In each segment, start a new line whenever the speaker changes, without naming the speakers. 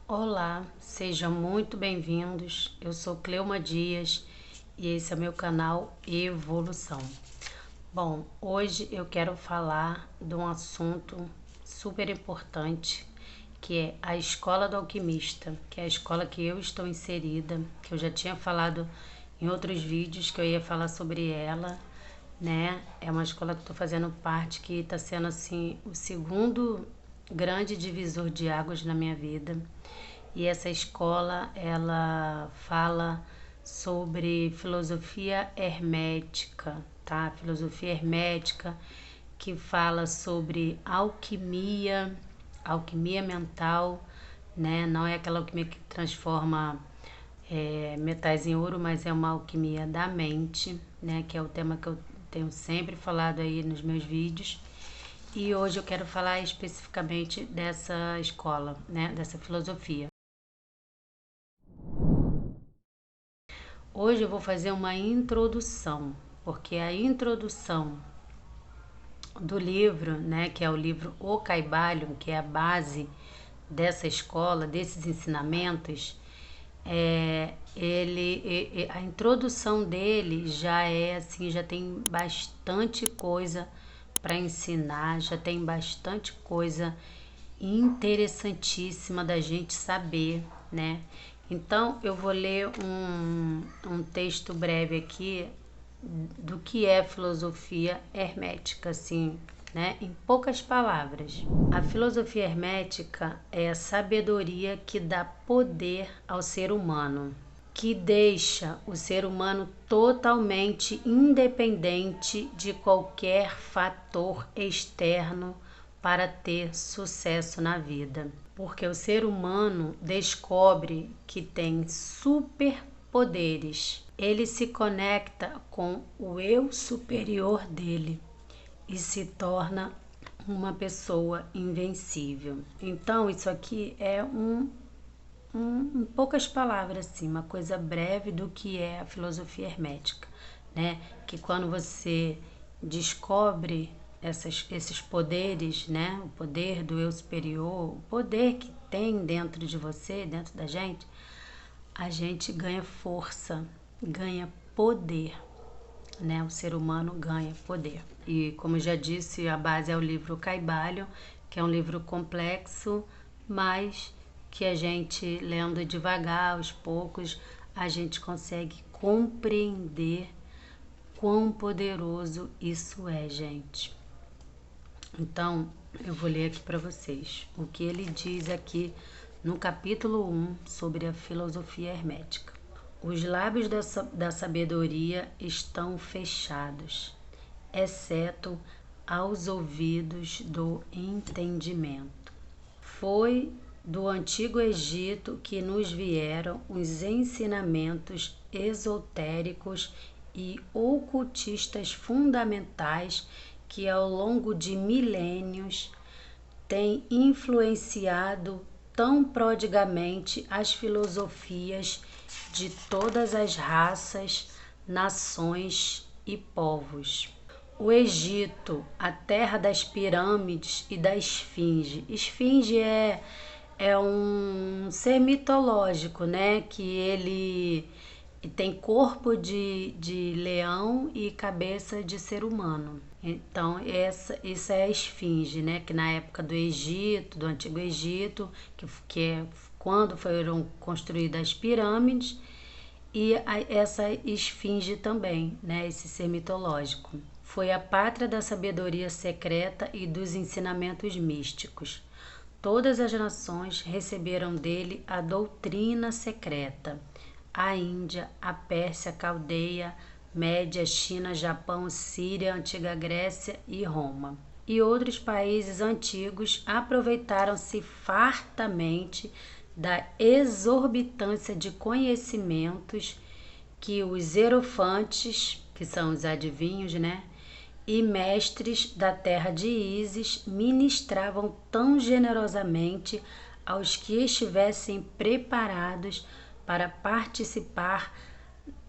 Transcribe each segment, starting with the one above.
Olá, sejam muito bem-vindos. Eu sou Cleuma Dias e esse é meu canal Evolução. Bom, hoje eu quero falar de um assunto super importante, que é a Escola do Alquimista, que é a escola que eu estou inserida, que eu já tinha falado em outros vídeos que eu ia falar sobre ela, né? É uma escola que estou fazendo parte, que está sendo assim o segundo grande divisor de águas na minha vida. E essa escola, ela fala sobre filosofia hermética, tá? Filosofia hermética que fala sobre alquimia, alquimia mental, né? Não é aquela alquimia que transforma metais em ouro, mas é uma alquimia da mente, né? Que é o tema que eu tenho sempre falado aí nos meus vídeos. E hoje eu quero falar especificamente dessa escola, né? Dessa filosofia. Hoje eu vou fazer uma introdução, porque a introdução do livro, né, que é o livro O Caibalion, que é a base dessa escola, desses ensinamentos, a introdução dele já é assim, já tem bastante coisa para ensinar, já tem bastante coisa interessantíssima da gente saber, né? Então eu vou ler um texto breve aqui do que é filosofia hermética, assim, né? Em poucas palavras. A filosofia hermética é a sabedoria que dá poder ao ser humano, que deixa o ser humano totalmente independente de qualquer fator externo para ter sucesso na vida. Porque o ser humano descobre que tem superpoderes. Ele se conecta com o eu superior dele e se torna uma pessoa invencível. Então, isso aqui é em poucas palavras, assim, uma coisa breve do que é a filosofia hermética, né? Que quando você descobre esses poderes, né? O poder do eu superior, o poder que tem dentro de você, dentro da gente, a gente ganha força, ganha poder, né? O ser humano ganha poder. E como eu já disse, a base é o livro Caibalion, que é um livro complexo, mas que a gente lendo devagar, aos poucos, a gente consegue compreender quão poderoso isso é, gente. Então, eu vou ler aqui para vocês o que ele diz aqui no capítulo 1 sobre a filosofia hermética. Os lábios da sabedoria estão fechados, exceto aos ouvidos do entendimento. Foi do Antigo Egito que nos vieram os ensinamentos esotéricos e ocultistas fundamentais que ao longo de milênios têm influenciado tão prodigamente as filosofias de todas as raças, nações e povos. O Egito, a terra das pirâmides e da esfinge. Esfinge é um ser mitológico, né? Que ele tem corpo de leão e cabeça de ser humano. Então, isso é a esfinge, né? Que na época do Egito, do Antigo Egito, que é quando foram construídas as pirâmides, e essa esfinge também, né? Esse ser mitológico. Foi a pátria da sabedoria secreta e dos ensinamentos místicos. Todas as nações receberam dele a doutrina secreta. A Índia, a Pérsia, a Caldeia, Média, China, Japão, Síria, Antiga Grécia e Roma. E outros países antigos aproveitaram-se fartamente da exorbitância de conhecimentos que os hierofantes, que são os adivinhos, né? E mestres da terra de Ísis ministravam tão generosamente aos que estivessem preparados para participar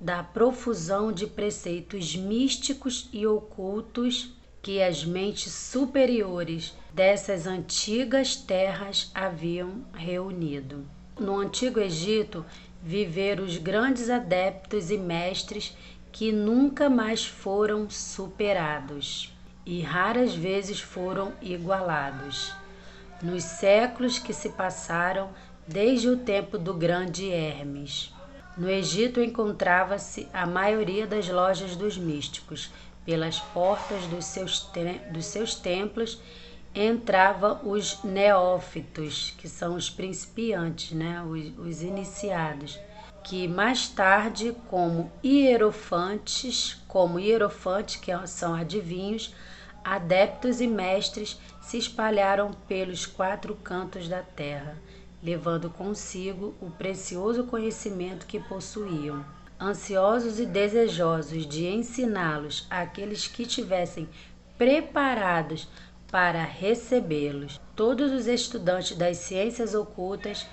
da profusão de preceitos místicos e ocultos que as mentes superiores dessas antigas terras haviam reunido. No Antigo Egito viveram os grandes adeptos e mestres que nunca mais foram superados e raras vezes foram igualados. Nos séculos que se passaram desde o tempo do grande Hermes, no Egito encontrava-se a maioria das lojas dos místicos. Pelas portas dos seus templos entravam os neófitos, que são os principiantes, né? Os iniciados, que mais tarde, como hierofantes, que são adivinhos, adeptos e mestres, se espalharam pelos 4 cantos da terra, levando consigo o precioso conhecimento que possuíam. Ansiosos e desejosos de ensiná-los àqueles que estivessem preparados para recebê-los. Todos os estudantes das ciências ocultas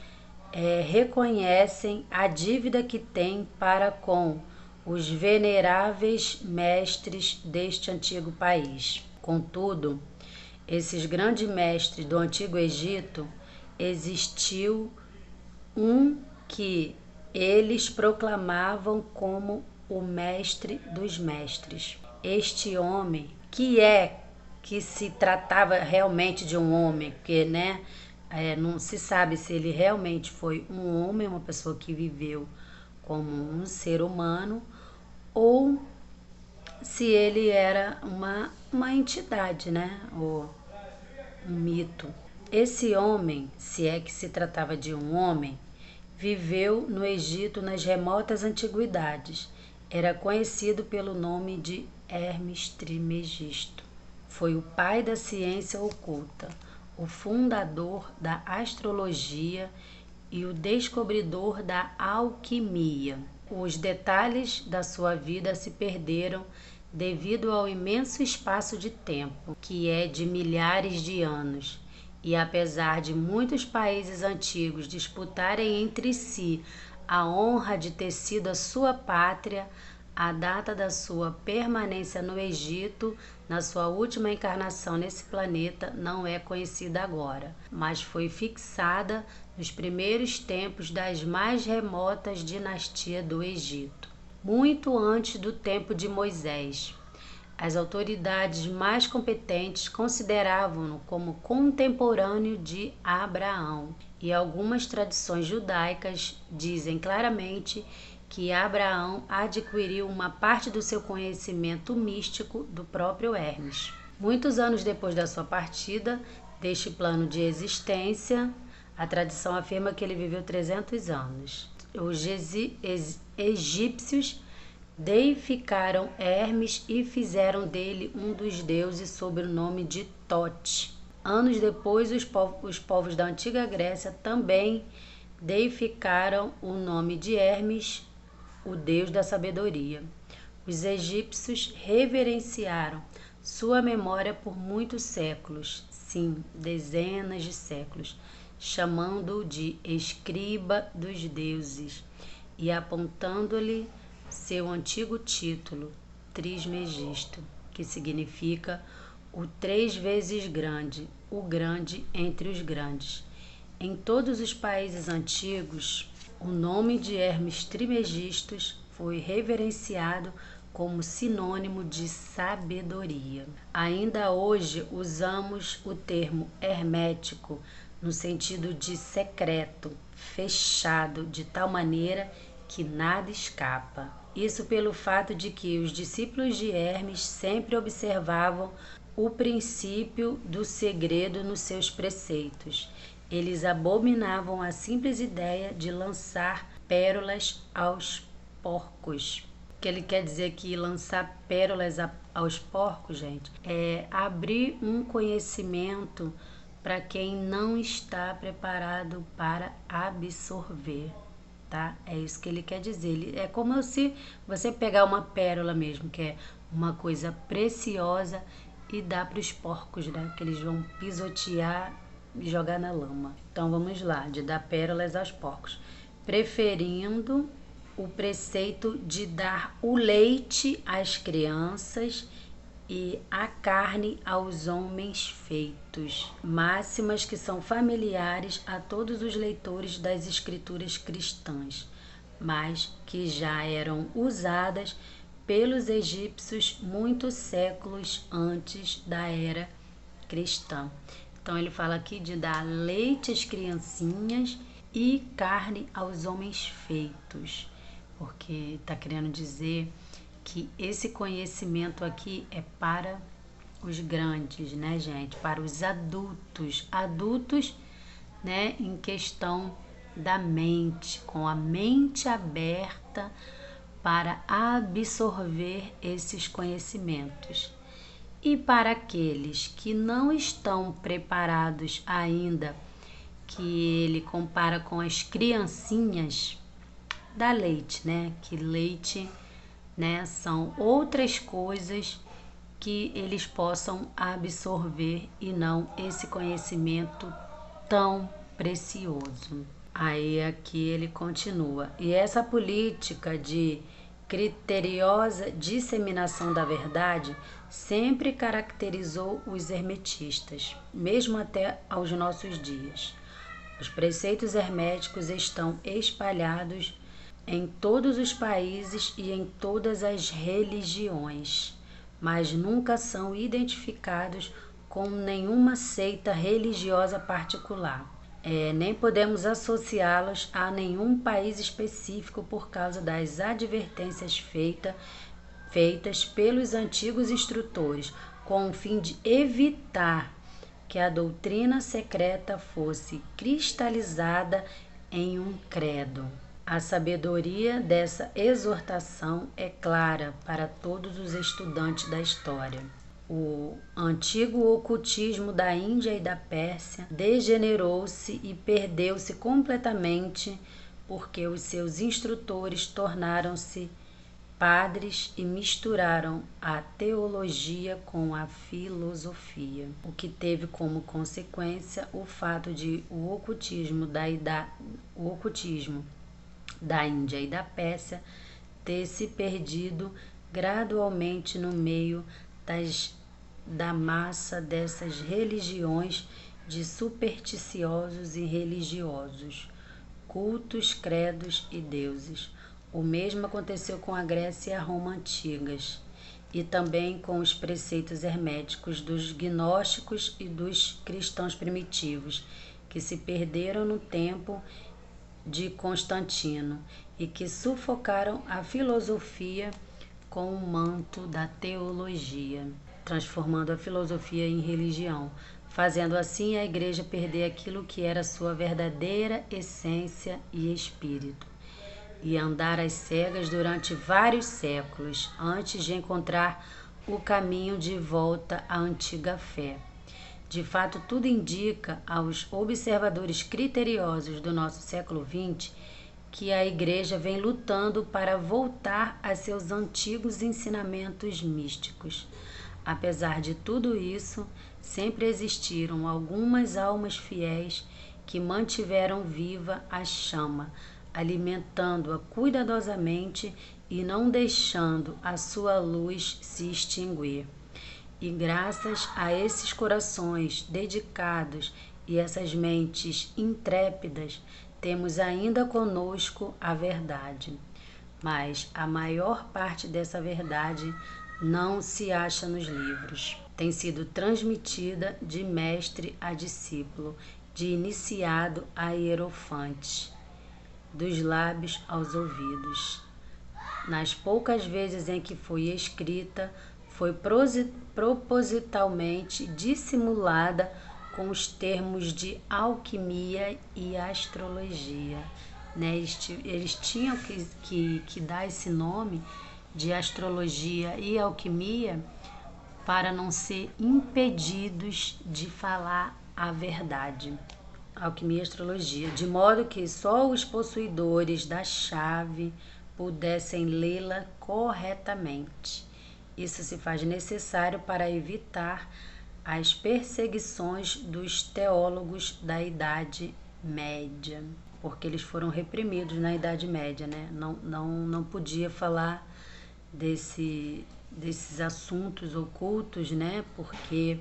reconhecem a dívida que têm para com os veneráveis mestres deste antigo país. Contudo, esses grandes mestres do Antigo Egito, existiu um que eles proclamavam como o mestre dos mestres. Este homem, que se tratava realmente de um homem, porque não se sabe se ele realmente foi um homem, uma pessoa que viveu como um ser humano, ou se ele era uma entidade, né? Ou um mito. Esse homem, se é que se tratava de um homem, viveu no Egito nas remotas antiguidades. Era conhecido pelo nome de Hermes Trismegisto. Foi o pai da ciência oculta, o fundador da astrologia e o descobridor da alquimia. Os detalhes da sua vida se perderam devido ao imenso espaço de tempo, que é de milhares de anos. E apesar de muitos países antigos disputarem entre si a honra de ter sido a sua pátria, a data da sua permanência no Egito, na sua última encarnação nesse planeta, não é conhecida agora, mas foi fixada nos primeiros tempos das mais remotas dinastias do Egito, muito antes do tempo de Moisés. As autoridades mais competentes consideravam-no como contemporâneo de Abraão, e algumas tradições judaicas dizem claramente que Abraão adquiriu uma parte do seu conhecimento místico do próprio Hermes. Muitos anos depois da sua partida deste plano de existência, a tradição afirma que ele viveu 300 anos. Os egípcios deificaram Hermes e fizeram dele um dos deuses sob o nome de Tote. Anos depois, os povos da antiga Grécia também deificaram o nome de Hermes, o deus da sabedoria. Os egípcios reverenciaram sua memória por muitos séculos, sim, dezenas de séculos, chamando-o de escriba dos deuses e apontando-lhe seu antigo título, Trismegisto, que significa o 3 vezes grande, o grande entre os grandes. Em todos os países antigos, o nome de Hermes Trismegisto foi reverenciado como sinônimo de sabedoria. Ainda hoje usamos o termo hermético no sentido de secreto, fechado, de tal maneira que nada escapa. Isso pelo fato de que os discípulos de Hermes sempre observavam o princípio do segredo nos seus preceitos. Eles abominavam a simples ideia de lançar pérolas aos porcos. O que ele quer dizer que lançar pérolas aos porcos, gente, é abrir um conhecimento para quem não está preparado para absorver. Tá? É isso que ele quer dizer. É como se você pegar uma pérola mesmo, que é uma coisa preciosa, e dar para os porcos, né? Que eles vão pisotear e jogar na lama. Então vamos lá, de dar pérolas aos porcos, preferindo o preceito de dar o leite às crianças e a carne aos homens feitos. Máximas que são familiares a todos os leitores das escrituras cristãs, mas que já eram usadas pelos egípcios muitos séculos antes da era cristã. Então ele fala aqui de dar leite às criancinhas e carne aos homens feitos, porque está querendo dizer que esse conhecimento aqui é para os grandes, né, gente? Para os adultos. Adultos, né, em questão da mente, com a mente aberta para absorver esses conhecimentos. E para aqueles que não estão preparados ainda, que ele compara com as criancinhas, dá leite, né? Que leite, né, são outras coisas que eles possam absorver e não esse conhecimento tão precioso. Aí aqui ele continua. E essa política de criteriosa disseminação da verdade sempre caracterizou os hermetistas, mesmo até aos nossos dias. Os preceitos herméticos estão espalhados em todos os países e em todas as religiões, mas nunca são identificados com nenhuma seita religiosa particular. Nem podemos associá-los a nenhum país específico por causa das advertências feitas pelos antigos instrutores, com o fim de evitar que a doutrina secreta fosse cristalizada em um credo. A sabedoria dessa exortação é clara para todos os estudantes da história. O antigo ocultismo da Índia e da Pérsia degenerou-se e perdeu-se completamente porque os seus instrutores tornaram-se padres e misturaram a teologia com a filosofia, o que teve como consequência o fato de o ocultismo da Índia e da Pérsia ter se perdido gradualmente no meio da massa dessas religiões de supersticiosos e religiosos, cultos, credos e deuses. O mesmo aconteceu com a Grécia e a Roma antigas, e também com os preceitos herméticos dos gnósticos e dos cristãos primitivos, que se perderam no tempo de Constantino e que sufocaram a filosofia com o manto da teologia, transformando a filosofia em religião, fazendo assim a igreja perder aquilo que era sua verdadeira essência e espírito, e andar às cegas durante vários séculos antes de encontrar o caminho de volta à antiga fé. De fato, tudo indica aos observadores criteriosos do nosso século XX que a Igreja vem lutando para voltar a seus antigos ensinamentos místicos. Apesar de tudo isso, sempre existiram algumas almas fiéis que mantiveram viva a chama, alimentando-a cuidadosamente e não deixando a sua luz se extinguir. E graças a esses corações dedicados e essas mentes intrépidas, temos ainda conosco a verdade. Mas a maior parte dessa verdade não se acha nos livros. Tem sido transmitida de mestre a discípulo, de iniciado a hierofante, dos lábios aos ouvidos. Nas poucas vezes em que foi escrita, foi propositalmente dissimulada com os termos de alquimia e astrologia, né? Eles tinham que dar esse nome de astrologia e alquimia para não ser impedidos de falar a verdade. Alquimia e astrologia, de modo que só os possuidores da chave pudessem lê-la corretamente. Isso se faz necessário para evitar as perseguições dos teólogos da Idade Média, porque eles foram reprimidos na Idade Média, né? Não podia falar desses assuntos ocultos, né? Porque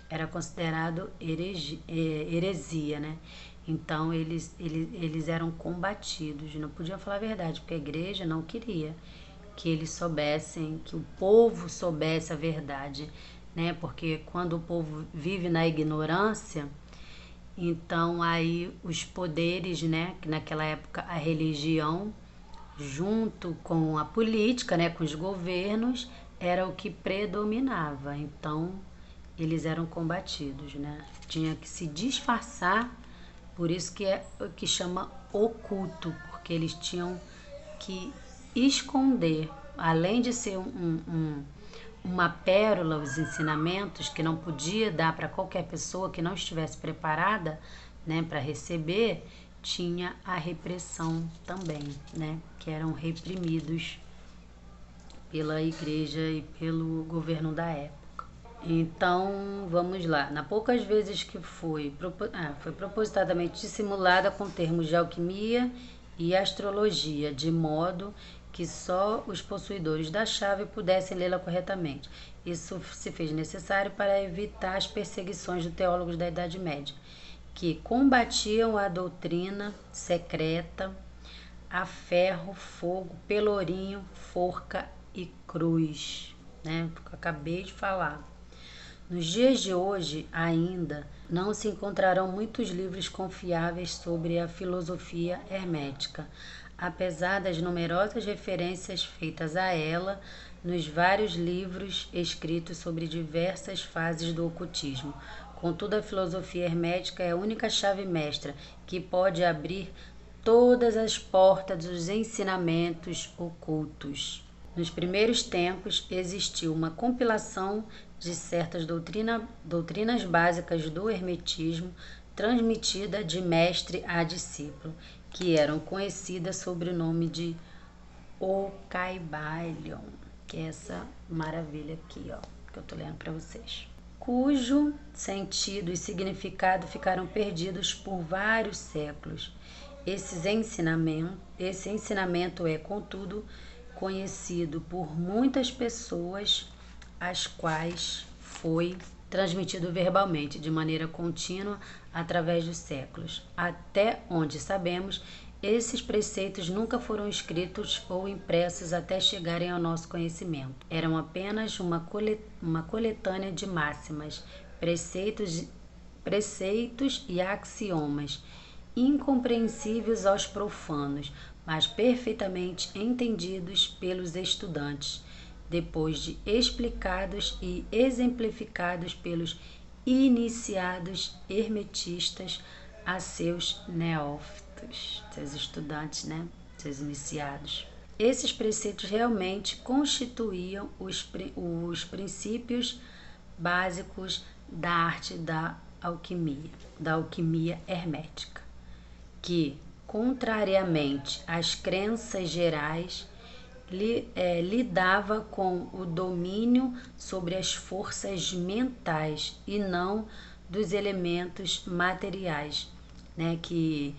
era considerado heresia, né? Então eles eram combatidos, não podiam falar a verdade, porque a igreja não queria que eles soubessem, que o povo soubesse a verdade, né? Porque quando o povo vive na ignorância, então aí os poderes, né? Que naquela época a religião, junto com a política, né? Com os governos, era o que predominava. Então eles eram combatidos, né? Tinha que se disfarçar, por isso que é o que chama oculto, porque eles tinham que esconder, além de ser uma pérola, os ensinamentos que não podia dar para qualquer pessoa que não estivesse preparada, né, para receber, tinha a repressão também, né, que eram reprimidos pela igreja e pelo governo da época. Então, vamos lá. Na poucas vezes que foi propositadamente dissimulada com termos de alquimia e astrologia, de modo que só os possuidores da chave pudessem lê-la corretamente. Isso se fez necessário para evitar as perseguições dos teólogos da Idade Média, que combatiam a doutrina secreta a ferro, fogo, pelourinho, forca e cruz, né? Que eu acabei de falar. Nos dias de hoje, ainda, não se encontrarão muitos livros confiáveis sobre a filosofia hermética, apesar das numerosas referências feitas a ela nos vários livros escritos sobre diversas fases do ocultismo. Contudo, a filosofia hermética é a única chave mestra que pode abrir todas as portas dos ensinamentos ocultos. Nos primeiros tempos, existiu uma compilação de certas doutrinas básicas do hermetismo, transmitida de mestre a discípulo, que eram conhecidas sob o nome de Ocaibalion, que é essa maravilha aqui, ó, que eu tô lendo para vocês, cujo sentido e significado ficaram perdidos por vários séculos. Esse ensinamento é, contudo, conhecido por muitas pessoas, as quais foi transmitido verbalmente, de maneira contínua, através dos séculos. Até onde sabemos, esses preceitos nunca foram escritos ou impressos até chegarem ao nosso conhecimento. Eram apenas uma coletânea de máximas, preceitos e axiomas, incompreensíveis aos profanos, mas perfeitamente entendidos pelos estudantes, depois de explicados e exemplificados pelos iniciados hermetistas a seus neófitos, seus estudantes, né? Seus iniciados. Esses preceitos realmente constituíam os princípios básicos da arte da alquimia hermética, que, contrariamente às crenças gerais, lidava com o domínio sobre as forças mentais e não dos elementos materiais, né? Que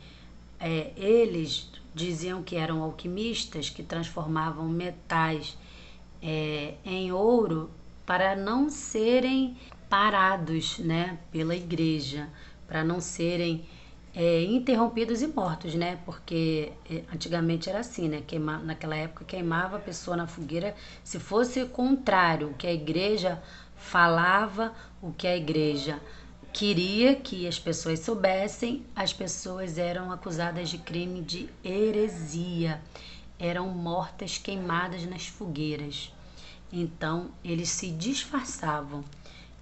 eles diziam que eram alquimistas, que transformavam metais em ouro para não serem parados, né, pela igreja, para não serem interrompidos e mortos, né? Porque antigamente era assim, né? Naquela época queimava a pessoa na fogueira se fosse contrário, o que a igreja falava, o que a igreja queria que as pessoas soubessem, as pessoas eram acusadas de crime de heresia, eram mortas queimadas nas fogueiras. Então eles se disfarçavam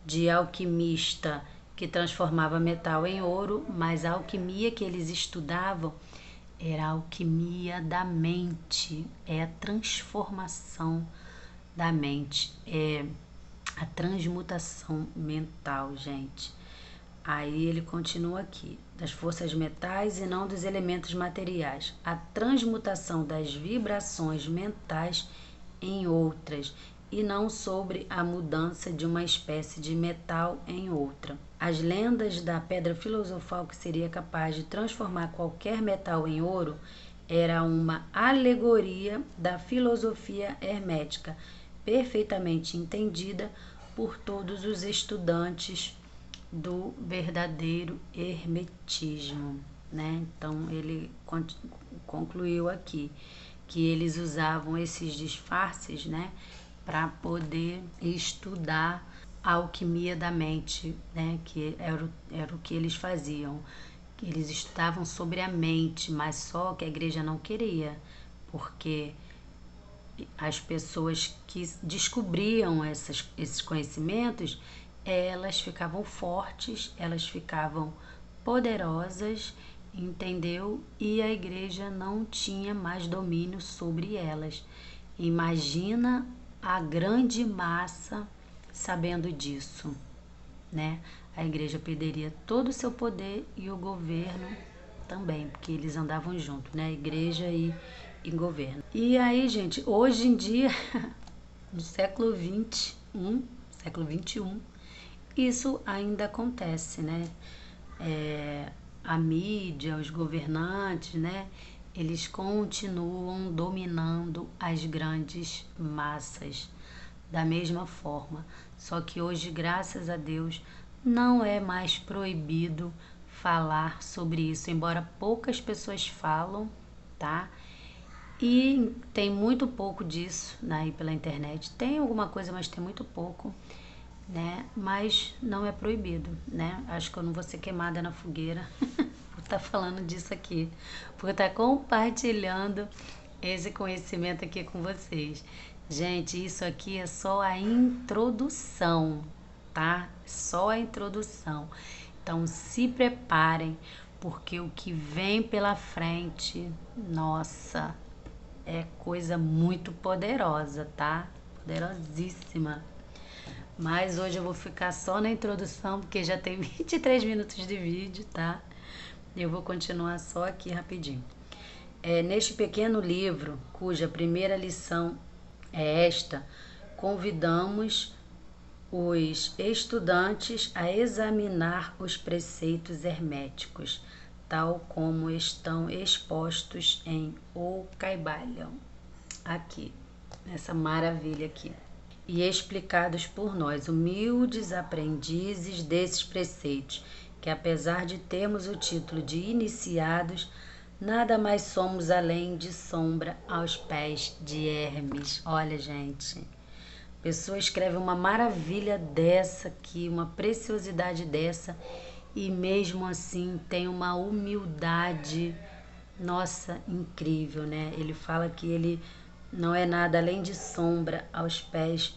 de alquimista que transformava metal em ouro, mas a alquimia que eles estudavam era a alquimia da mente, é a transformação da mente, é a transmutação mental, gente. Aí ele continua aqui, das forças metais e não dos elementos materiais, a transmutação das vibrações mentais em outras, e não sobre a mudança de uma espécie de metal em outra. As lendas da pedra filosofal que seria capaz de transformar qualquer metal em ouro era uma alegoria da filosofia hermética, perfeitamente entendida por todos os estudantes do verdadeiro hermetismo, né? Então ele concluiu aqui que eles usavam esses disfarces, né, para poder estudar a alquimia da mente, né, que era o que eles faziam. Eles estudavam sobre a mente, mas só que a igreja não queria, porque as pessoas que descobriam esses conhecimentos, elas ficavam fortes, elas ficavam poderosas, entendeu? E a igreja não tinha mais domínio sobre elas. Imagina a grande massa sabendo disso, né? A igreja perderia todo o seu poder e o governo também, porque eles andavam juntos, né? Igreja e governo. E aí, gente, hoje em dia, no século XXI, isso ainda acontece, né? A mídia, os governantes, né? Eles continuam dominando as grandes massas da mesma forma. Só que hoje, graças a Deus, não é mais proibido falar sobre isso, embora poucas pessoas falam, tá? E tem muito pouco disso, né, aí pela internet. Tem alguma coisa, mas tem muito pouco, né? Mas não é proibido, né? Acho que eu não vou ser queimada na fogueira por estar falando disso aqui, por estar compartilhando esse conhecimento aqui com vocês. Gente, isso aqui é só a introdução, tá? Só a introdução. Então se preparem, porque o que vem pela frente, nossa, é coisa muito poderosa, tá? Poderosíssima. Mas hoje eu vou ficar só na introdução, porque já tem 23 minutos de vídeo, tá? Eu vou continuar só aqui rapidinho. Neste pequeno livro, cuja primeira lição é esta, convidamos os estudantes a examinar os preceitos herméticos, tal como estão expostos em O Kybalion, aqui, nessa maravilha aqui, e explicados por nós, humildes aprendizes desses preceitos, que apesar de termos o título de iniciados, nada mais somos além de sombra aos pés de Hermes. Olha, gente, a pessoa escreve uma maravilha dessa aqui, uma preciosidade dessa, e mesmo assim tem uma humildade, nossa, incrível, né? Ele fala que ele não é nada além de sombra aos pés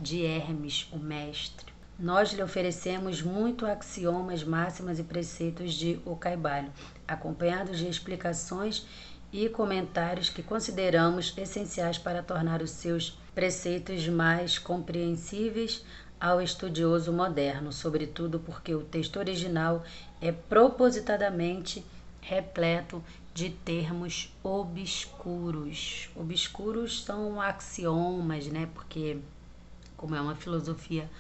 de Hermes, o mestre. Nós lhe oferecemos muito axiomas, máximas e preceitos de O Kybalion, acompanhados de explicações e comentários que consideramos essenciais para tornar os seus preceitos mais compreensíveis ao estudioso moderno, sobretudo porque o texto original é propositadamente repleto de termos obscuros. Obscuros são axiomas, né? Porque, como é uma filosofia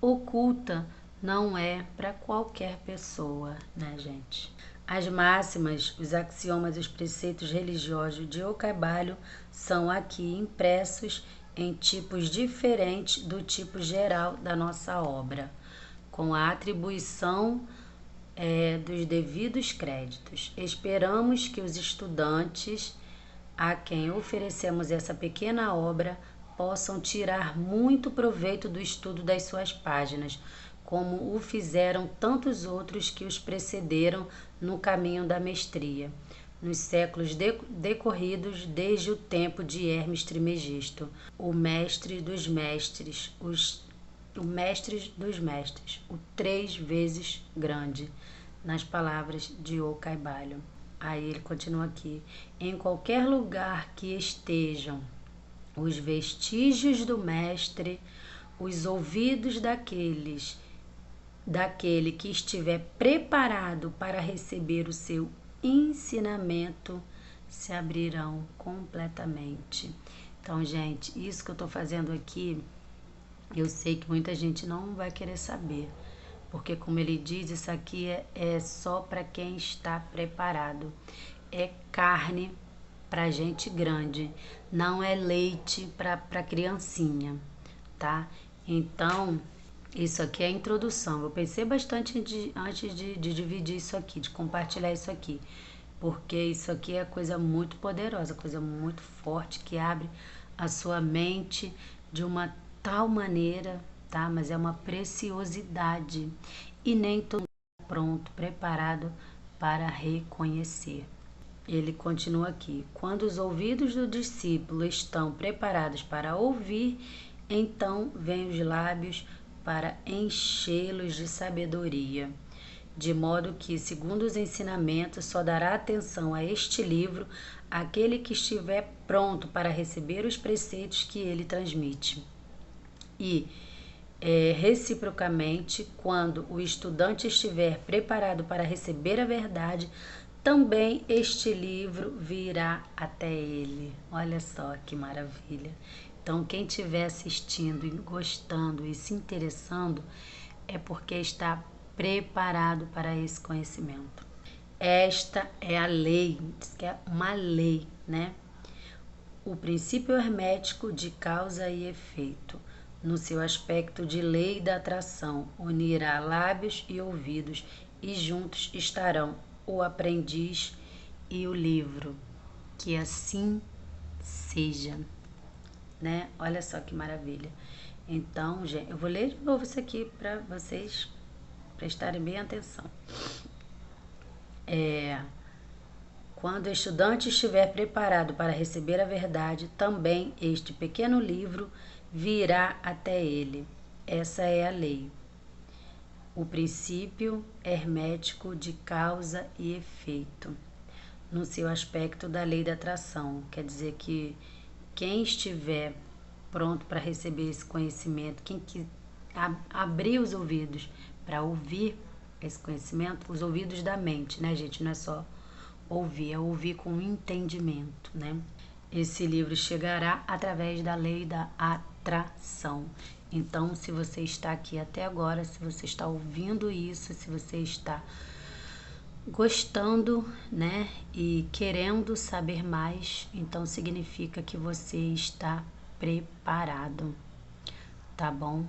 oculta, não é para qualquer pessoa, né, gente? As máximas, os axiomas e os preceitos religiosos de O Kybalion são aqui impressos em tipos diferentes do tipo geral da nossa obra, com a atribuição dos devidos créditos. Esperamos que os estudantes a quem oferecemos essa pequena obra possam tirar muito proveito do estudo das suas páginas, como o fizeram tantos outros que os precederam no caminho da mestria, nos séculos decorridos desde o tempo de Hermes Trismegisto, o mestre dos mestres, o mestre dos mestres, o 3 vezes grande, nas palavras de O Kybalion. Aí ele continua aqui: em qualquer lugar que estejam os vestígios do mestre, os ouvidos daquele que estiver preparado para receber o seu ensinamento se abrirão completamente. Então, gente, isso que eu estou fazendo aqui, eu sei que muita gente não vai querer saber, porque, como ele diz, isso aqui é só para quem está preparado. É carne para gente grande, não é leite para criancinha, tá? Então, isso aqui é a introdução. Eu pensei bastante antes de dividir isso aqui, de compartilhar isso aqui, porque isso aqui é coisa muito poderosa, coisa muito forte, que abre a sua mente de uma tal maneira, tá? Mas é uma preciosidade e nem todo mundo está pronto, preparado para reconhecer. Ele continua aqui: quando os ouvidos do discípulo estão preparados para ouvir, então vêm os lábios para enchê-los de sabedoria. De modo que, segundo os ensinamentos, só dará atenção a este livro aquele que estiver pronto para receber os preceitos que ele transmite. E, reciprocamente, quando o estudante estiver preparado para receber a verdade, também este livro virá até ele. Olha só que maravilha. Então, quem estiver assistindo e gostando e se interessando, é porque está preparado para esse conhecimento. Esta é a lei, diz que é uma lei, né? O princípio hermético de causa e efeito, no seu aspecto de lei da atração, unirá lábios e ouvidos, e juntos estarão o aprendiz e o livro. Que assim seja, né? Olha só que maravilha. Então, gente, eu vou ler de novo isso aqui para vocês prestarem bem atenção. Quando o estudante estiver preparado para receber a verdade, também este pequeno livro virá até ele. Essa é a lei. O princípio hermético de causa e efeito, no seu aspecto da lei da atração. Quer dizer que quem estiver pronto para receber esse conhecimento, quem que abrir os ouvidos para ouvir esse conhecimento, os ouvidos da mente, né, gente? Não é só ouvir, é ouvir com entendimento, né? Esse livro chegará através da lei da atração. Então, se você está aqui até agora, se você está ouvindo isso, se você está gostando, né, e querendo saber mais, então significa que você está preparado, tá bom?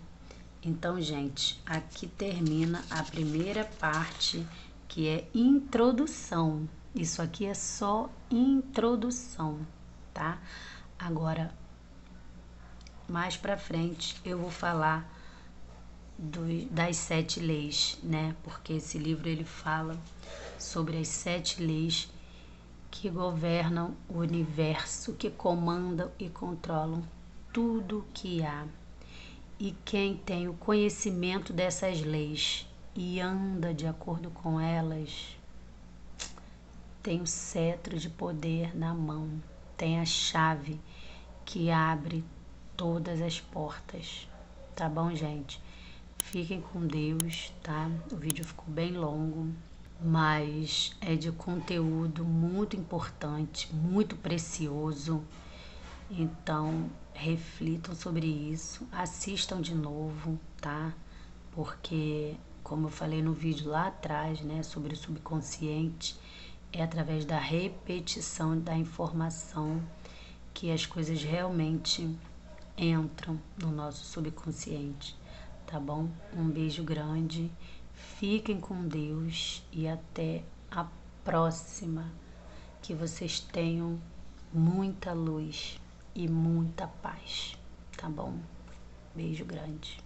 Então, gente, aqui termina a primeira parte, que é introdução. Isso aqui é só introdução, tá? Agora, mais pra frente, eu vou falar das 7 leis, né? Porque esse livro ele fala sobre as 7 leis que governam o universo, que comandam e controlam tudo que há. E quem tem o conhecimento dessas leis e anda de acordo com elas, tem o cetro de poder na mão, tem a chave que abre todas as portas. Tá bom, gente? Fiquem com Deus, tá? O vídeo ficou bem longo, mas é de conteúdo muito importante, muito precioso. Então, reflitam sobre isso, assistam de novo, tá? Porque, como eu falei no vídeo lá atrás, né, sobre o subconsciente, é através da repetição da informação que as coisas realmente entram no nosso subconsciente, tá bom? Um beijo grande, fiquem com Deus e até a próxima. Que vocês tenham muita luz e muita paz, tá bom? Beijo grande.